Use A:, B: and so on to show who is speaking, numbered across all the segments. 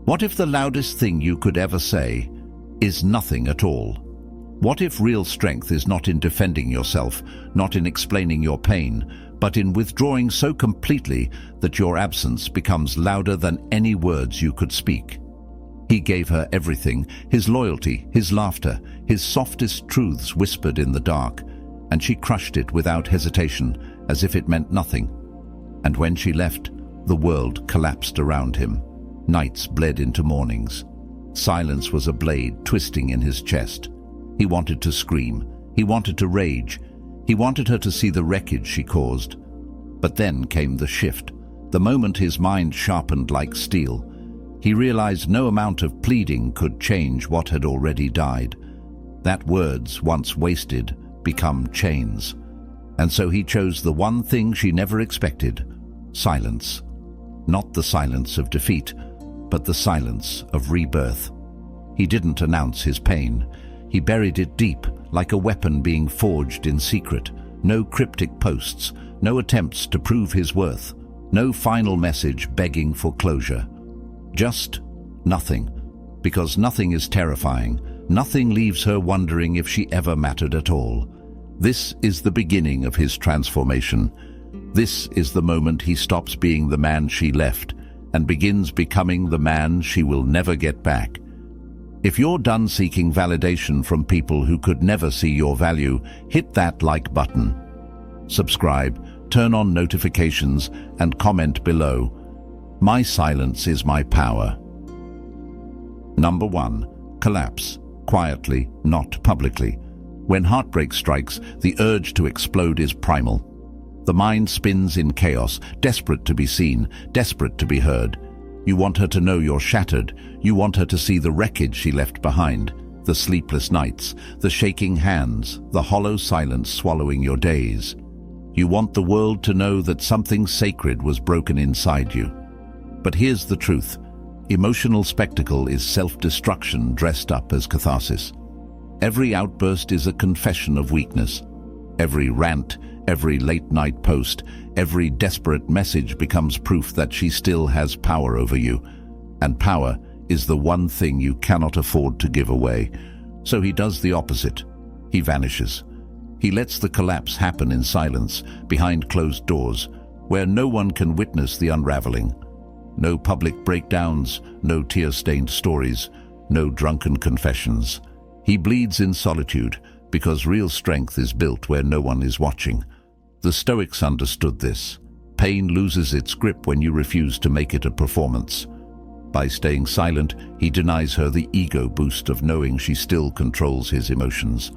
A: What if the loudest thing you could ever say is nothing at all? What if real strength is not in defending yourself, not in explaining your pain, but in withdrawing so completely that your absence becomes louder than any words you could speak? He gave her everything, his loyalty, his laughter, his softest truths whispered in the dark, and she crushed it without hesitation, as if it meant nothing. And when she left, the world collapsed around him. Nights bled into mornings. Silence was a blade twisting in his chest. He wanted to scream. He wanted to rage. He wanted her to see the wreckage she caused. But then came the shift, the moment his mind sharpened like steel. He realized no amount of pleading could change what had already died. That words, once wasted, become chains. And so he chose the one thing she never expected: silence. Not the silence of defeat, but the silence of rebirth. He didn't announce his pain. He buried it deep, like a weapon being forged in secret. No cryptic posts, no attempts to prove his worth, no final message begging for closure. Just nothing, because nothing is terrifying. Nothing leaves her wondering if she ever mattered at all. This is the beginning of his transformation. This is the moment he stops being the man she left and begins becoming the man she will never get back. If you're done seeking validation from people who could never see your value, hit that like button. Subscribe, turn on notifications, and comment below. My silence is my power. Number 1. Collapse. Quietly, not publicly. When heartbreak strikes, the urge to explode is primal. The mind spins in chaos, desperate to be seen, desperate to be heard. You want her to know you're shattered. You want her to see the wreckage she left behind, the sleepless nights, the shaking hands, the hollow silence swallowing your days. You want the world to know that something sacred was broken inside you. But here's the truth. Emotional spectacle is self-destruction dressed up as catharsis. Every outburst is a confession of weakness. Every rant, every late-night post, every desperate message becomes proof that she still has power over you. And power is the one thing you cannot afford to give away. So he does the opposite. He vanishes. He lets the collapse happen in silence, behind closed doors, where no one can witness the unraveling. No public breakdowns, no tear-stained stories, no drunken confessions. He bleeds in solitude, because real strength is built where no one is watching. The Stoics understood this. Pain loses its grip when you refuse to make it a performance. By staying silent, he denies her the ego boost of knowing she still controls his emotions.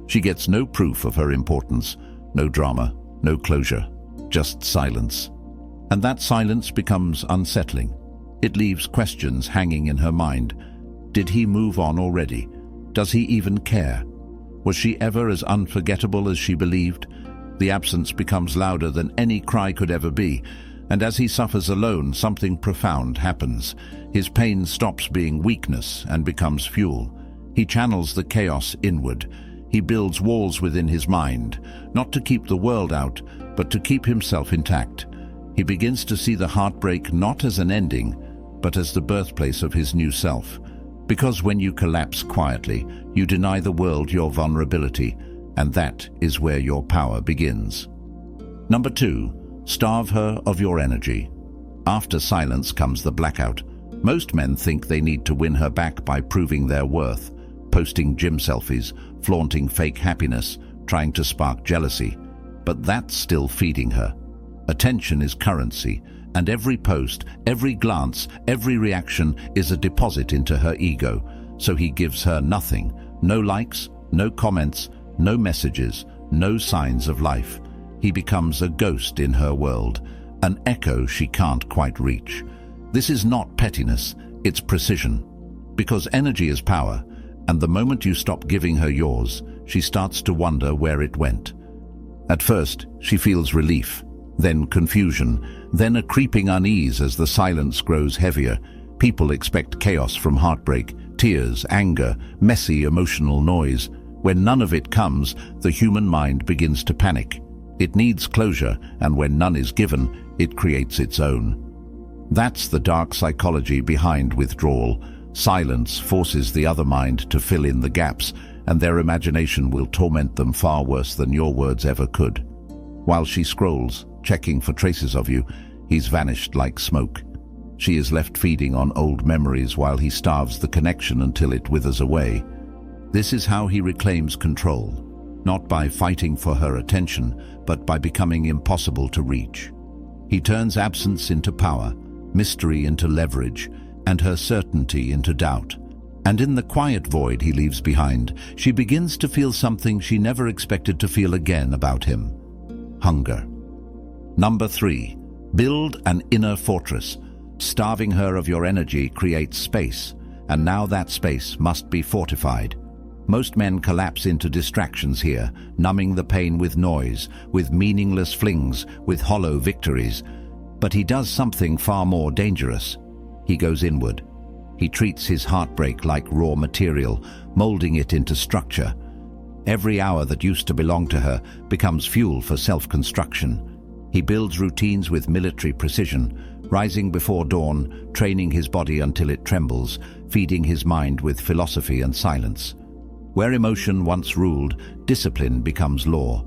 A: She gets no proof of her importance, no drama, no closure, just silence. And that silence becomes unsettling. It leaves questions hanging in her mind. Did he move on already? Does he even care? Was she ever as unforgettable as she believed? The absence becomes louder than any cry could ever be, and as he suffers alone, something profound happens. His pain stops being weakness and becomes fuel. He channels the chaos inward. He builds walls within his mind, not to keep the world out, but to keep himself intact. He begins to see the heartbreak not as an ending, but as the birthplace of his new self. Because when you collapse quietly, you deny the world your vulnerability, and that is where your power begins. Number 2, starve her of your energy. After silence comes the blackout. Most men think they need to win her back by proving their worth, posting gym selfies, flaunting fake happiness, trying to spark jealousy. But that's still feeding her. Attention is currency, and every post, every glance, every reaction is a deposit into her ego. So he gives her nothing, no likes, no comments, no messages, no signs of life. He becomes a ghost in her world, an echo she can't quite reach. This is not pettiness, it's precision. Because energy is power, and the moment you stop giving her yours, she starts to wonder where it went. At first, she feels relief, then confusion, then a creeping unease as the silence grows heavier. People expect chaos from heartbreak, tears, anger, messy emotional noise. When none of it comes, the human mind begins to panic. It needs closure, and when none is given, it creates its own. That's the dark psychology behind withdrawal. Silence forces the other mind to fill in the gaps, and their imagination will torment them far worse than your words ever could. While she scrolls, checking for traces of you, he's vanished like smoke. She is left feeding on old memories while he starves the connection until it withers away. This is how he reclaims control, not by fighting for her attention, but by becoming impossible to reach. He turns absence into power, mystery into leverage, and her certainty into doubt. And in the quiet void he leaves behind, she begins to feel something she never expected to feel again about him: hunger. Number 3. Build an inner fortress. Starving her of your energy creates space, and now that space must be fortified. Most men collapse into distractions here, numbing the pain with noise, with meaningless flings, with hollow victories. But he does something far more dangerous. He goes inward. He treats his heartbreak like raw material, molding it into structure. Every hour that used to belong to her becomes fuel for self-construction. He builds routines with military precision, rising before dawn, training his body until it trembles, feeding his mind with philosophy and silence. Where emotion once ruled, discipline becomes law.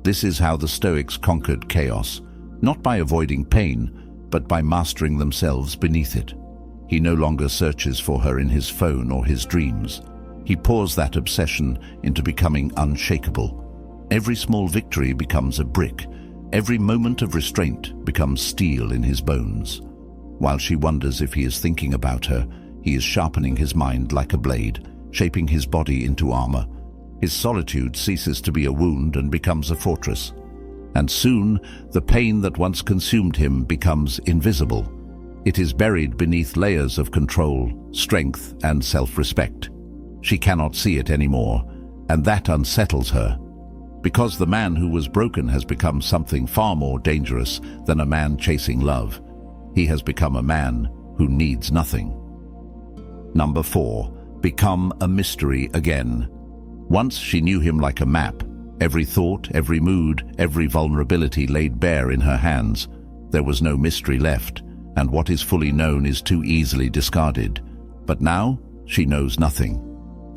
A: This is how the Stoics conquered chaos, not by avoiding pain, but by mastering themselves beneath it. He no longer searches for her in his phone or his dreams. He pours that obsession into becoming unshakable. Every small victory becomes a brick. Every moment of restraint becomes steel in his bones. While she wonders if he is thinking about her, he is sharpening his mind like a blade, shaping his body into armor. His solitude ceases to be a wound and becomes a fortress. And soon, the pain that once consumed him becomes invisible. It is buried beneath layers of control, strength, and self-respect. She cannot see it anymore, and that unsettles her. Because the man who was broken has become something far more dangerous than a man chasing love. He has become a man who needs nothing. Number 4. Become a mystery again. Once she knew him like a map. Every thought, every mood, every vulnerability laid bare in her hands. There was no mystery left, and what is fully known is too easily discarded. But now, she knows nothing.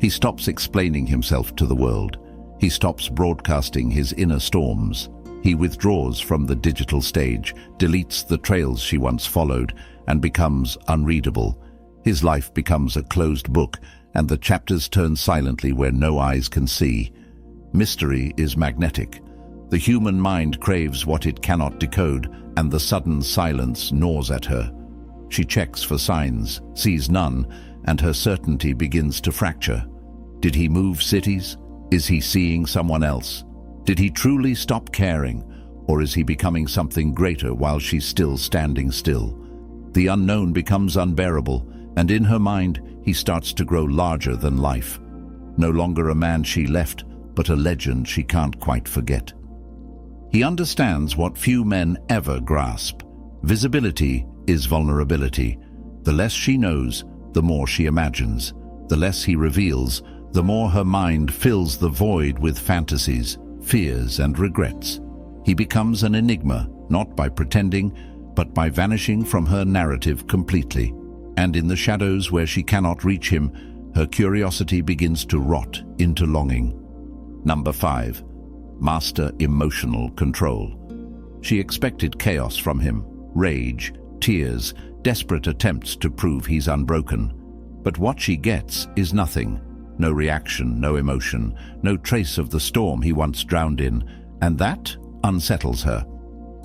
A: He stops explaining himself to the world. He stops broadcasting his inner storms. He withdraws from the digital stage, deletes the trails she once followed, and becomes unreadable. His life becomes a closed book, and the chapters turn silently where no eyes can see. Mystery is magnetic. The human mind craves what it cannot decode, and the sudden silence gnaws at her. She checks for signs, sees none, and her certainty begins to fracture. Did he move cities? Is he seeing someone else? Did he truly stop caring, or is he becoming something greater while she's still standing still? The unknown becomes unbearable, and in her mind, he starts to grow larger than life. No longer a man she left, but a legend she can't quite forget. He understands what few men ever grasp. Visibility is vulnerability. The less she knows, the more she imagines. The less he reveals, the more her mind fills the void with fantasies, fears, and regrets. He becomes an enigma, not by pretending, but by vanishing from her narrative completely. And in the shadows where she cannot reach him, her curiosity begins to rot into longing. Number 5. Master emotional control. She expected chaos from him, rage, tears, desperate attempts to prove he's unbroken. But what she gets is nothing. No reaction, no emotion, no trace of the storm he once drowned in, and that unsettles her.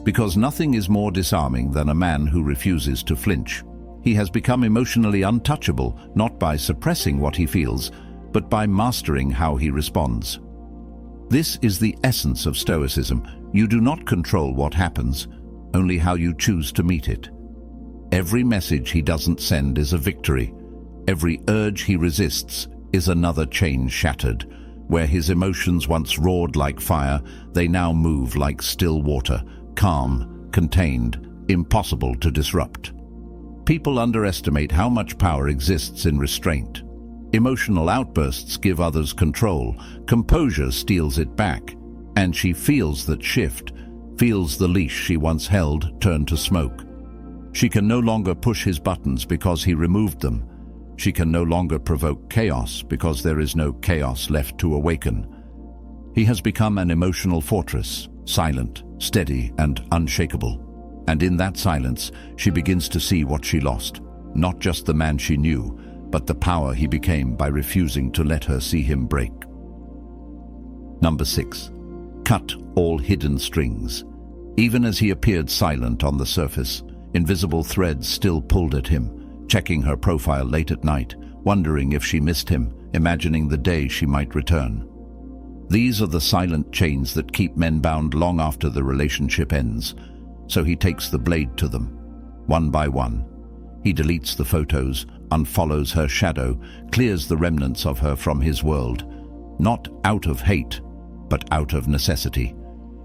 A: Because nothing is more disarming than a man who refuses to flinch. He has become emotionally untouchable, not by suppressing what he feels, but by mastering how he responds. This is the essence of Stoicism. You do not control what happens, only how you choose to meet it. Every message he doesn't send is a victory. Every urge he resists is another chain shattered. Where his emotions once roared like fire, they now move like still water, calm, contained, impossible to disrupt. People underestimate how much power exists in restraint. Emotional outbursts give others control. Composure steals it back. And she feels that shift, feels the leash she once held turn to smoke. She can no longer push his buttons because he removed them. She can no longer provoke chaos because there is no chaos left to awaken. He has become an emotional fortress, silent, steady, and unshakable. And in that silence, she begins to see what she lost. Not just the man she knew, but the power he became by refusing to let her see him break. Number 6. Cut all hidden strings. Even as he appeared silent on the surface, invisible threads still pulled at him, checking her profile late at night, wondering if she missed him, imagining the day she might return. These are the silent chains that keep men bound long after the relationship ends, so he takes the blade to them, one by one. He deletes the photos, unfollows her shadow, clears the remnants of her from his world, not out of hate, but out of necessity.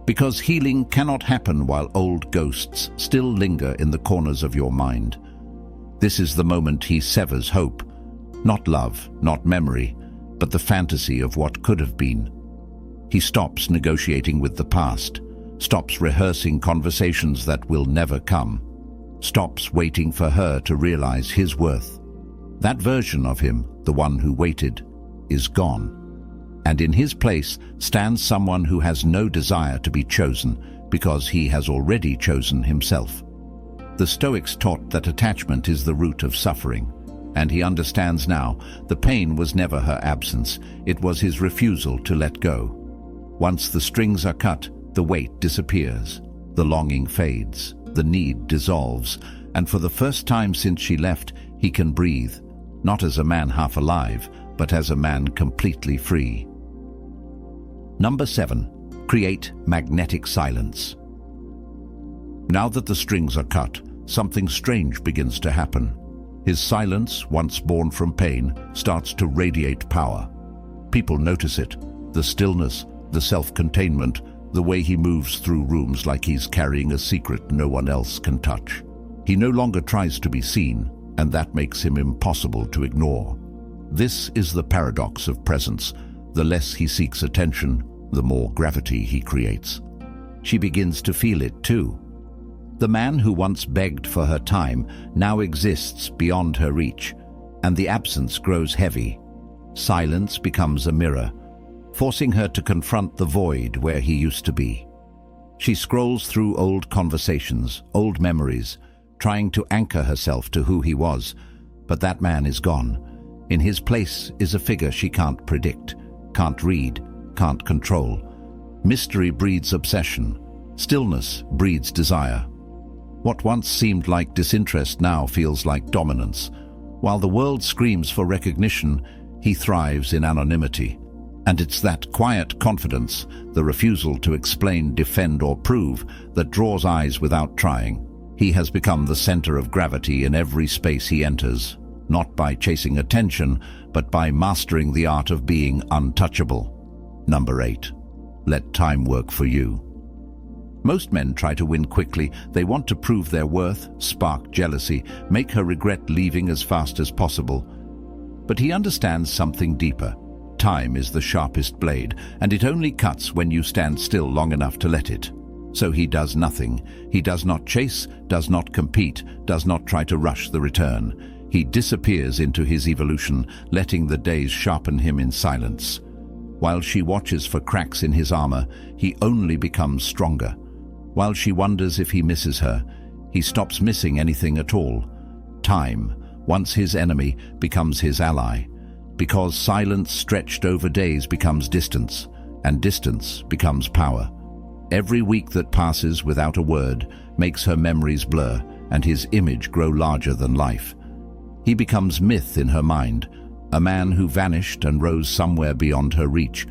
A: Because healing cannot happen while old ghosts still linger in the corners of your mind. This is the moment he severs hope, not love, not memory, but the fantasy of what could have been. He stops negotiating with the past, stops rehearsing conversations that will never come, stops waiting for her to realize his worth. That version of him, the one who waited, is gone. And in his place stands someone who has no desire to be chosen because he has already chosen himself. The Stoics taught that attachment is the root of suffering, and he understands now the pain was never her absence, it was his refusal to let go. Once the strings are cut, the weight disappears, the longing fades, the need dissolves, and for the first time since she left, he can breathe, not as a man half alive, but as a man completely free. Number 7. Create magnetic silence. Now that the strings are cut, something strange begins to happen. His silence, once born from pain, starts to radiate power. People notice it, the stillness, the self-containment, the way he moves through rooms like he's carrying a secret no one else can touch. He no longer tries to be seen, and that makes him impossible to ignore. This is the paradox of presence. The less he seeks attention, the more gravity he creates. She begins to feel it too. The man who once begged for her time now exists beyond her reach, and the absence grows heavy. Silence becomes a mirror, forcing her to confront the void where he used to be. She scrolls through old conversations, old memories, trying to anchor herself to who he was, but that man is gone. In his place is a figure she can't predict, can't read, can't control. Mystery breeds obsession. Stillness breeds desire. What once seemed like disinterest now feels like dominance. While the world screams for recognition, he thrives in anonymity. And it's that quiet confidence, the refusal to explain, defend, or prove, that draws eyes without trying. He has become the center of gravity in every space he enters, not by chasing attention, but by mastering the art of being untouchable. Number 8. Let time work for you. Most men try to win quickly. They want to prove their worth, spark jealousy, make her regret leaving as fast as possible. But he understands something deeper. Time is the sharpest blade, and it only cuts when you stand still long enough to let it. So he does nothing. He does not chase, does not compete, does not try to rush the return. He disappears into his evolution, letting the days sharpen him in silence. While she watches for cracks in his armor, he only becomes stronger. While she wonders if he misses her, he stops missing anything at all. Time, once his enemy, becomes his ally. Because silence stretched over days becomes distance, and distance becomes power. Every week that passes without a word makes her memories blur and his image grow larger than life. He becomes myth in her mind, a man who vanished and rose somewhere beyond her reach.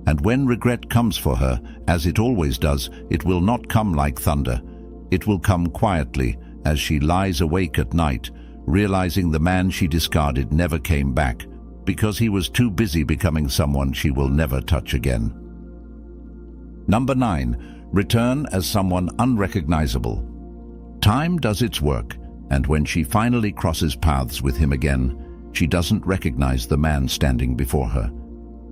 A: And when regret comes for her, as it always does, it will not come like thunder. It will come quietly as she lies awake at night, realizing the man she discarded never came back, because he was too busy becoming someone she will never touch again. Number 9. Return as someone unrecognizable. Time does its work, and when she finally crosses paths with him again, she doesn't recognize the man standing before her.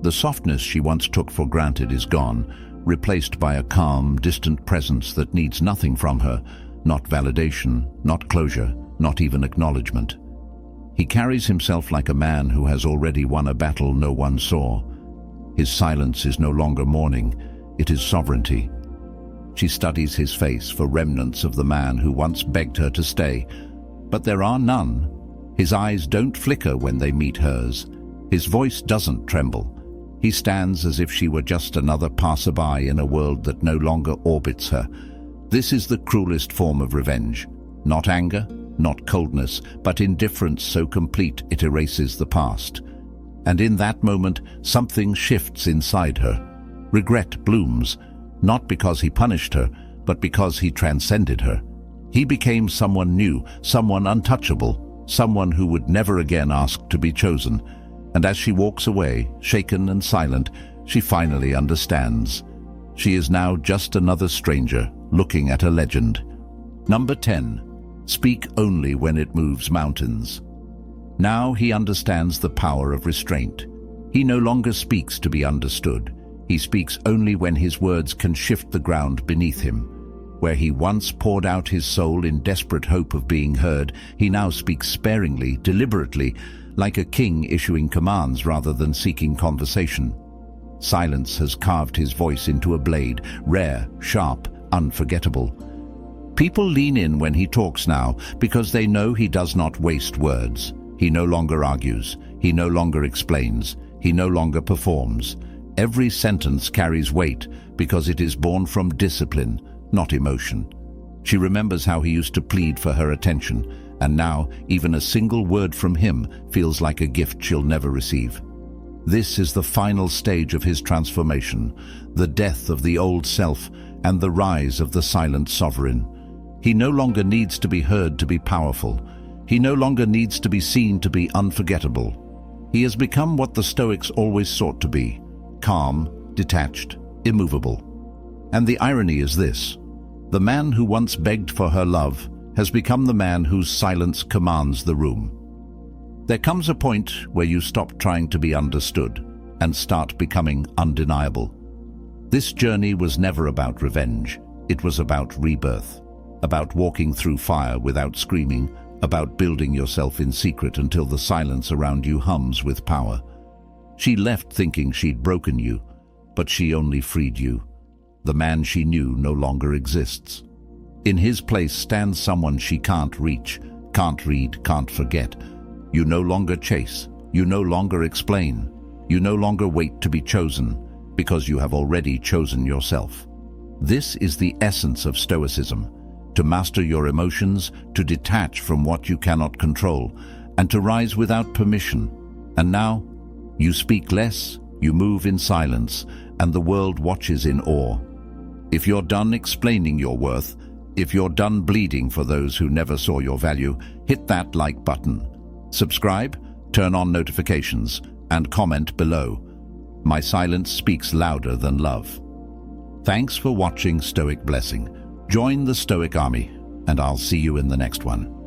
A: The softness she once took for granted is gone, replaced by a calm, distant presence that needs nothing from her, not validation, not closure, not even acknowledgement. He carries himself like a man who has already won a battle no one saw. His silence is no longer mourning, it is sovereignty. She studies his face for remnants of the man who once begged her to stay, but there are none. His eyes don't flicker when they meet hers. His voice doesn't tremble. He stands as if she were just another passerby in a world that no longer orbits her. This is the cruelest form of revenge. Not anger, not coldness, but indifference so complete it erases the past. And in that moment, something shifts inside her. Regret blooms, not because he punished her, but because he transcended her. He became someone new, someone untouchable, someone who would never again ask to be chosen. And as she walks away, shaken and silent, she finally understands. She is now just another stranger, looking at a legend. Number 10. Speak only when it moves mountains. Now he understands the power of restraint. He no longer speaks to be understood. He speaks only when his words can shift the ground beneath him. Where he once poured out his soul in desperate hope of being heard, he now speaks sparingly, deliberately, like a king issuing commands rather than seeking conversation. Silence has carved his voice into a blade, rare, sharp, unforgettable. People lean in when he talks now because they know he does not waste words. He no longer argues. He no longer explains. He no longer performs. Every sentence carries weight because it is born from discipline, not emotion. She remembers how he used to plead for her attention, and now even a single word from him feels like a gift she'll never receive. This is the final stage of his transformation, the death of the old self and the rise of the silent sovereign. He no longer needs to be heard to be powerful. He no longer needs to be seen to be unforgettable. He has become what the Stoics always sought to be: calm, detached, immovable. And the irony is this: the man who once begged for her love has become the man whose silence commands the room. There comes a point where you stop trying to be understood and start becoming undeniable. This journey was never about revenge. It was about rebirth, about walking through fire without screaming, about building yourself in secret until the silence around you hums with power. She left thinking she'd broken you, but she only freed you. The man she knew no longer exists. In his place stands someone she can't reach, can't read, can't forget. You no longer chase, you no longer explain, you no longer wait to be chosen, because you have already chosen yourself. This is the essence of Stoicism: to master your emotions, to detach from what you cannot control, and to rise without permission. And now, you speak less, you move in silence, and the world watches in awe. If you're done explaining your worth, if you're done bleeding for those who never saw your value, hit that like button. Subscribe, turn on notifications, and comment below. My silence speaks louder than love. Thanks for watching Stoic Blessing. Join the Stoic Army, and I'll see you in the next one.